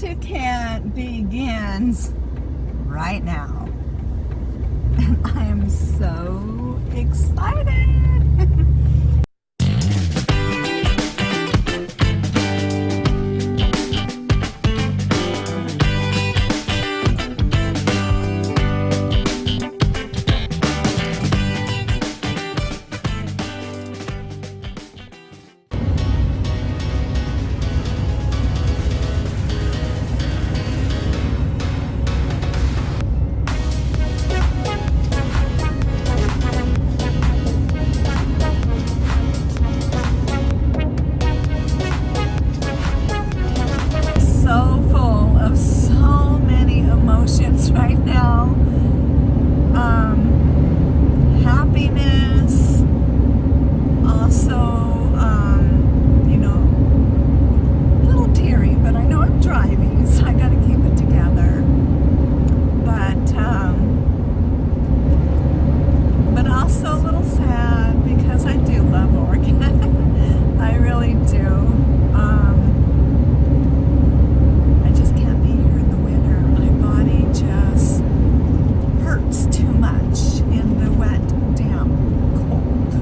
to Kent begins right now. And I am so excited. Right now, happiness, also, you know, a little teary, but I know I'm driving, so I gotta keep it together, but also a little sad, because I do love Oregon. I really do. Just hurts too much in the wet, damp, cold,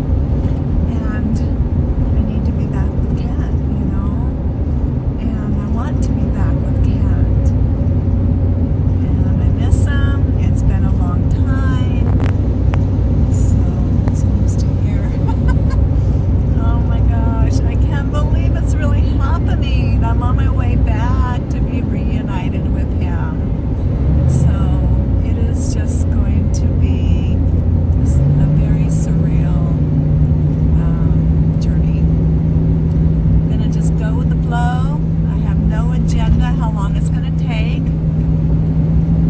and I need to be back with Kat, you know, and I want to be back with Kat, and I miss him. It's been a long time, so it's almost a year. Oh my gosh, I can't believe it's really happening. I'm on my way back to be reunited with him. So it is just going to be a very surreal journey. I'm going to just go with the flow. I have no agenda how long it's going to take.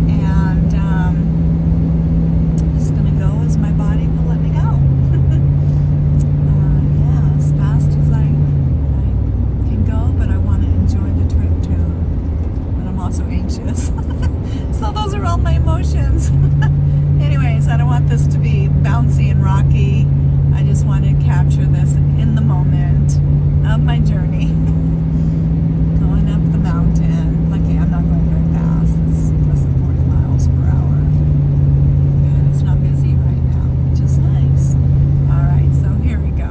And I'm just going to go as my body will let me go. Yeah, as fast as I can go, but I want to enjoy the trip too. But I'm also anxious. So those are all my emotions. Anyways, I don't want this to be bouncy and rocky. I just want to capture this in the moment of my journey. Going up the mountain. Lucky I'm not going very fast. It's less than 40 miles per hour. And it's not busy right now, which is nice. Alright, so here we go.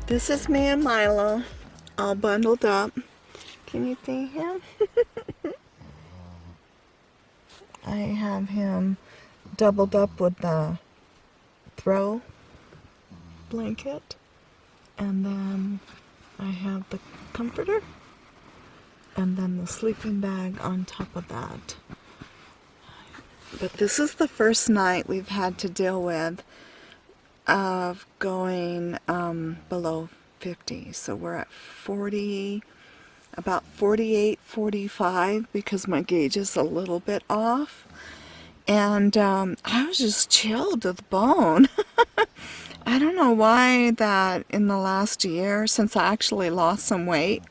This is me and Milo, all bundled up. Can you see him? I have him doubled up with the throw blanket, and then I have the comforter, and then the sleeping bag on top of that. But this is the first night we've had to deal with of going below 50. So we're at 40, about 48, 45, because my gauge is a little bit off. And I was just chilled to the bone. I don't know why that in the last year, since I actually lost some weight,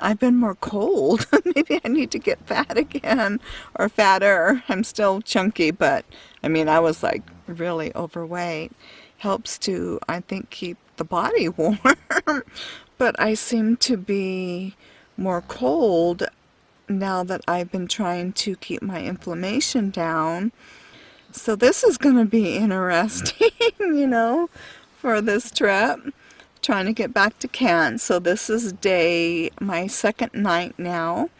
I've been more cold. Maybe I need to get fat again, or fatter. I'm still chunky, but I mean, I was like really overweight. Helps to, I think, keep the body warm. But I seem to be more cold now that I've been trying to keep my inflammation down. So this is going to be interesting, you know, for this trip. Trying to get back to Kent. So this is my second night now,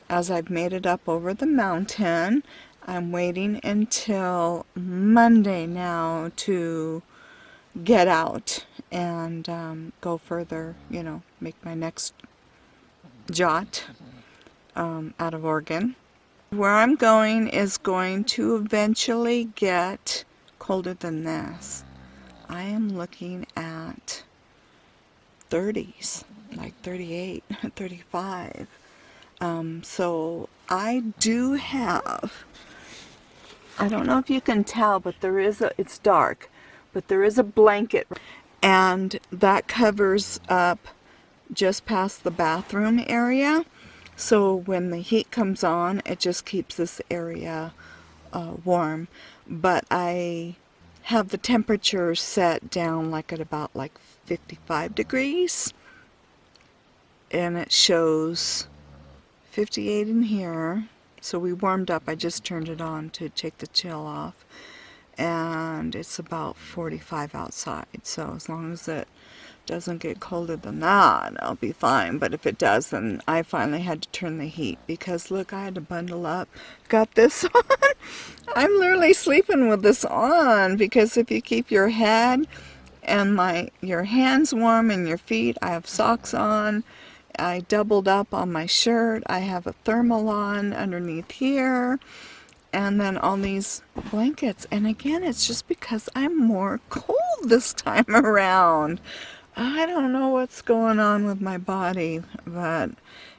as I've made it up over the mountain. I'm waiting until Monday now to get out and go further, you know, make my next jaunt out of Oregon. Where I'm going is going to eventually get colder than this. I am looking at 30s, like 38, 35. So I do have, I don't know if you can tell, but it's dark, but there is a blanket, and that covers up just past the bathroom area. So when the heat comes on, it just keeps this area warm. But I have the temperature set down like at about like 55 degrees, and it shows 58 in here. So we warmed up. I just turned it on to take the chill off, and it's about 45 outside. So as long as it doesn't get colder than that, I'll be fine. But if it does, then I finally had to turn the heat, because look, I had to bundle up. Got this on. I'm literally sleeping with this on, because if you keep your head and your hands warm and your feet, I have socks on. I doubled up on my shirt. I have a thermal on underneath here, and then all these blankets. And again, it's just because I'm more cold this time around. I don't know what's going on with my body, but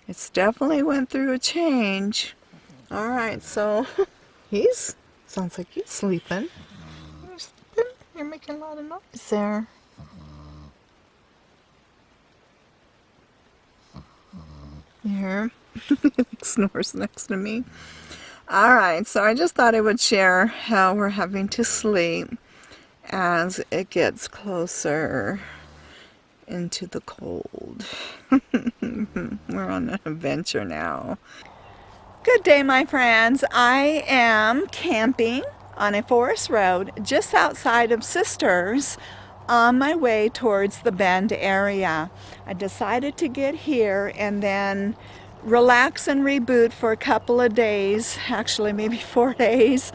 it's definitely went through a change. All right, so sounds like he's sleeping. You're sleeping? You're making a lot of noise there. You hear him? He snores next to me. All right, so I just thought I would share how we're having to sleep as it gets closer into the cold. We're on an adventure now. Good day, my friends. I am camping on a forest road just outside of Sisters on my way towards the Bend area. I decided to get here and then relax and reboot for a couple of days, actually maybe 4 days,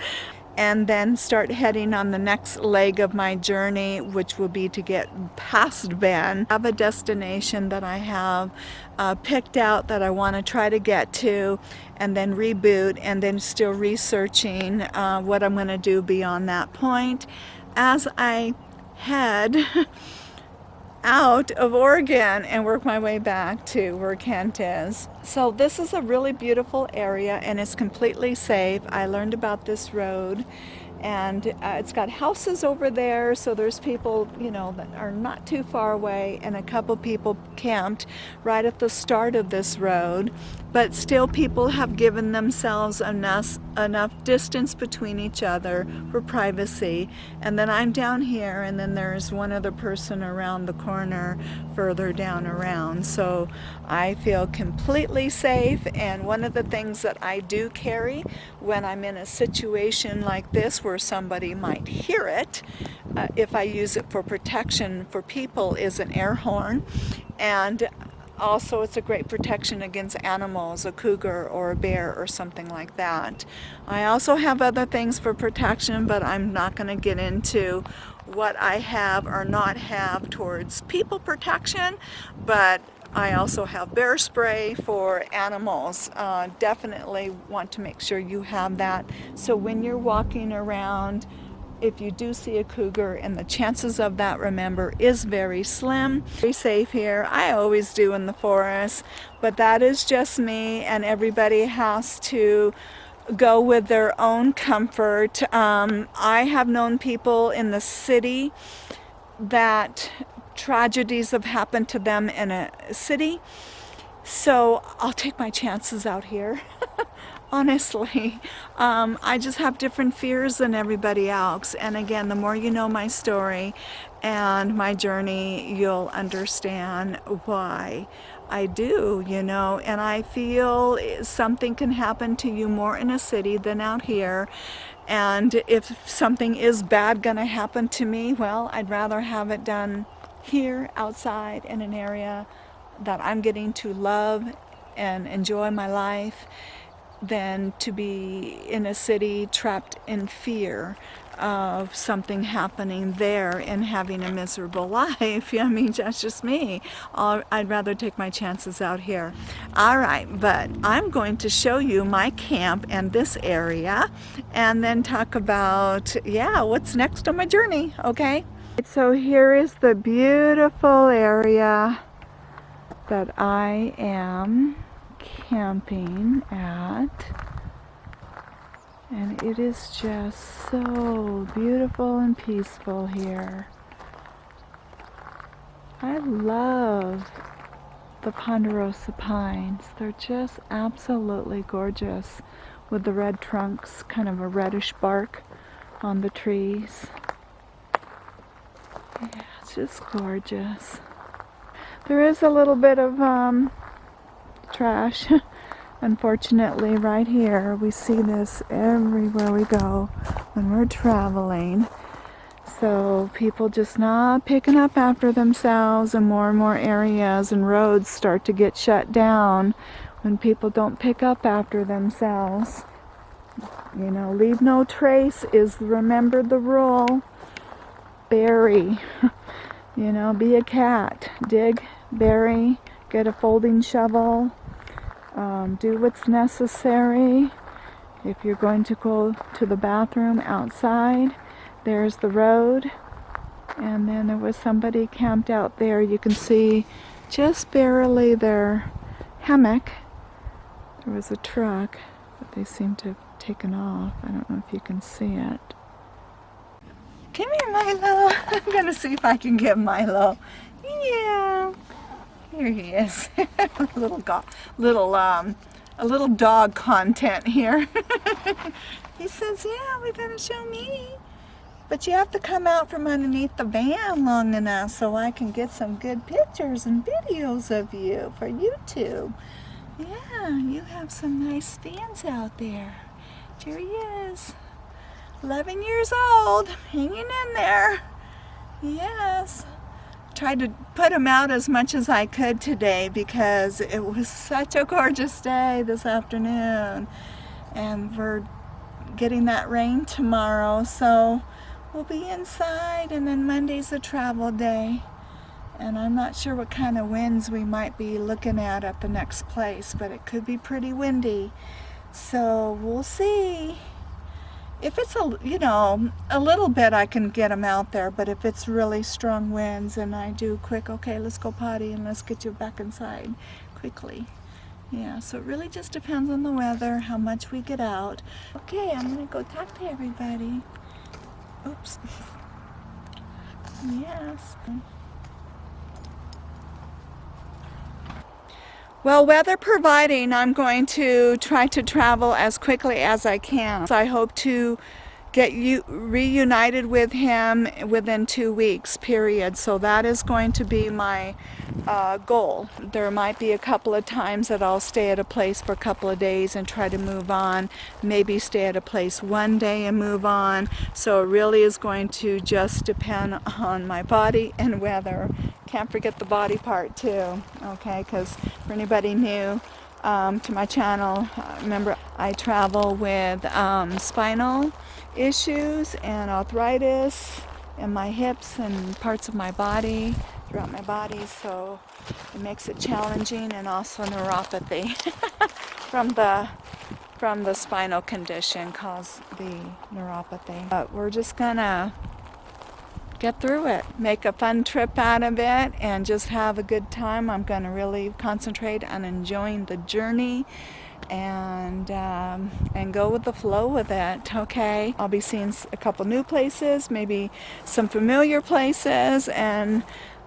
and then start heading on the next leg of my journey, which will be to get past Bend. I have a destination that I have picked out that I want to try to get to, and then reboot, and then still researching what I'm going to do beyond that point as I head out of Oregon and work my way back to where Kent is. So this is a really beautiful area, and it's completely safe. I learned about this road, and it's got houses over there, so there's people, you know, that are not too far away, and a couple people camped right at the start of this road. But still, people have given themselves enough distance between each other for privacy. And then I'm down here, and then there's one other person around the corner further down around. So I feel completely safe. And one of the things that I do carry when I'm in a situation like this where somebody might hear it, if I use it for protection for people, is an air horn. And also, it's a great protection against animals, a cougar or a bear or something like that. I also have other things for protection, but I'm not going to get into what I have or not have towards people protection. But I also have bear spray for animals. Definitely want to make sure you have that. So when you're walking around, if you do see a cougar, and the chances of that, remember, is very slim. Very safe here. I always do in the forest, but that is just me, and everybody has to go with their own comfort. I have known people in the city that tragedies have happened to them in a city. So I'll take my chances out here. Honestly, I just have different fears than everybody else. And again, the more you know my story and my journey, you'll understand why I do, you know. And I feel something can happen to you more in a city than out here. And if something is bad gonna happen to me, well, I'd rather have it done here outside in an area that I'm getting to love and enjoy my life than to be in a city trapped in fear of something happening there and having a miserable life. I mean, that's just me. I'd rather take my chances out here. All right, but I'm going to show you my camp and this area and then talk about, yeah, what's next on my journey, okay? So here is the beautiful area that I am camping at, and it is just so beautiful and peaceful here. I love the ponderosa pines. They're just absolutely gorgeous with the red trunks, kind of a reddish bark on the trees. Yeah, it's just gorgeous. There is a little bit of trash. Unfortunately, right here, we see this everywhere we go when we're traveling. So people just not picking up after themselves, and more areas and roads start to get shut down when people don't pick up after themselves. You know, leave no trace is, remember the rule. Bury. You know, be a cat. Dig, bury, get a folding shovel. Do what's necessary. If you're going to go to the bathroom outside, there's the road. And then there was somebody camped out there. You can see just barely their hammock. There was a truck, but they seem to have taken off. I don't know if you can see it. Come here, Milo. I'm gonna see if I can get Milo. Yeah. Here he is. A little dog content here. He says, yeah, we gotta show me. But you have to come out from underneath the van long enough so I can get some good pictures and videos of you for YouTube. Yeah, you have some nice fans out there. Here he is. 11 years old, hanging in there. Yes. Tried to put him out as much as I could today because it was such a gorgeous day this afternoon, and we're getting that rain tomorrow, so we'll be inside, and then Monday's a travel day, and I'm not sure what kind of winds we might be looking at the next place, but it could be pretty windy, so we'll see. If it's a little bit, I can get them out there, but if it's really strong winds and I do quick, okay, let's go potty and let's get you back inside quickly. Yeah, so it really just depends on the weather, how much we get out. Okay, I'm gonna go talk to everybody. Oops. Yes. Well, weather providing, I'm going to try to travel as quickly as I can. So I hope to get reunited with him within 2 weeks, period. So that is going to be my goal. There might be a couple of times that I'll stay at a place for a couple of days and try to move on. Maybe stay at a place one day and move on. So it really is going to just depend on my body and weather. Can't forget the body part too, okay? Because for anybody new to my channel, remember I travel with spinal issues and arthritis in my hips and parts of my body, throughout my body, so it makes it challenging, and also neuropathy from the spinal condition caused the neuropathy. But we're just gonna get through it, make a fun trip out of it, and just have a good time. I'm going to really concentrate on enjoying the journey and go with the flow with it, okay? I'll be seeing a couple new places, maybe some familiar places, and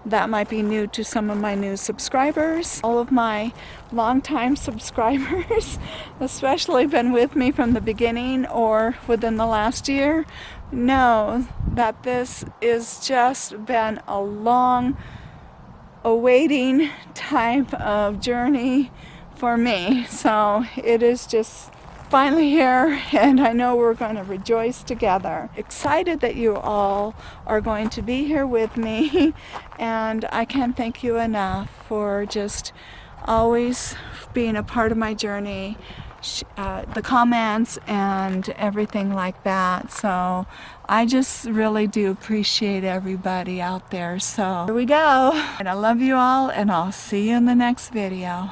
that might be new to some of my new subscribers. All of my longtime subscribers, especially been with me from the beginning or within the last year, know that this has just been a long awaiting type of journey for me. So it is just finally here, and I know we're going to rejoice together. Excited that you all are going to be here with me, and I can't thank you enough for just always being a part of my journey, the comments and everything like that. So I just really do appreciate everybody out there. So here we go, and I love you all, and I'll see you in the next video.